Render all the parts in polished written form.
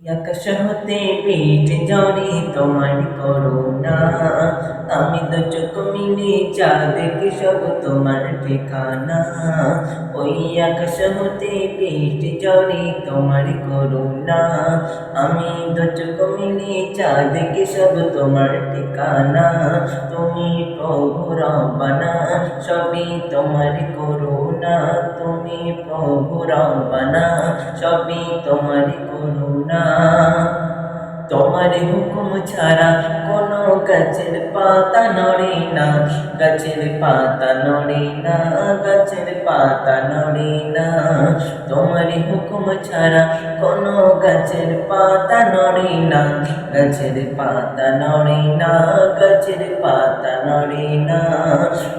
আকাশ হতে বৃষ্টি ঝরে তোমার করুণা, আমি তো চোখ মিলে যা দেখি সব তোমার ঠিকানা। ওই আকাশ হতে বৃষ্টি ঝরে তোমার করুণা, আমি তো চোখ মিলে যা দেখি সব তোমার ঠিকানা। তুমি প্রভু রব্বানা, সবই তোমার করুণা। তুমি প্রভু রব্বানা, সবই তোমার করুণা। তোমার হুকুম ছাড়া কোনো গাছের পাতা নড়ে না, গাছের পাতা নড়ে না, গাছের পাতা নড়ে না। তোমার হুকুম ছাড়া কোনো গাছের পাতা নড়ে না, গাছের পাতা নড়ে না, গাছের পাতা নড়ে না।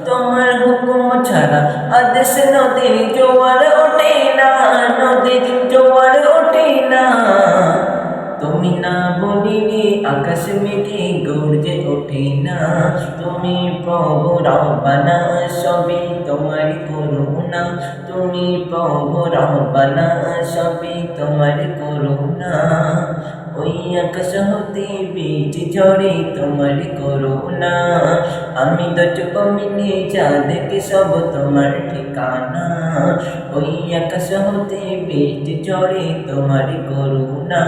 তোমার হুকুম ছাড়া আদেশ নদীর জোয়ার ওঠে না, নদীর জোয়ার ওঠে না। তুমি না বলিলে আকাশ মেঘে গর্জে ওঠে না। তুমি প্রভু রব্বানা, সবই তোমার করুণা। তুমি প্রভু রব্বানা, সবই তোমার করুণা। ওই আকাশ হতে বৃষ্টি ঝরে তোমার করুণা, আমি তো চোখ মিলে যা দেখি সব তোমার ঠিকানা। ওই আকাশ হতে বৃষ্টি ঝরে তোমার করুণা,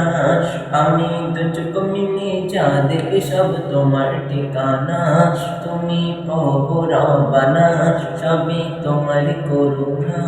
আমি তো চোখ মিলে যা দেখি সব তোমার ঠিকানা। তুমি প্রভু রব্বানা, সবই তোমার করুণা।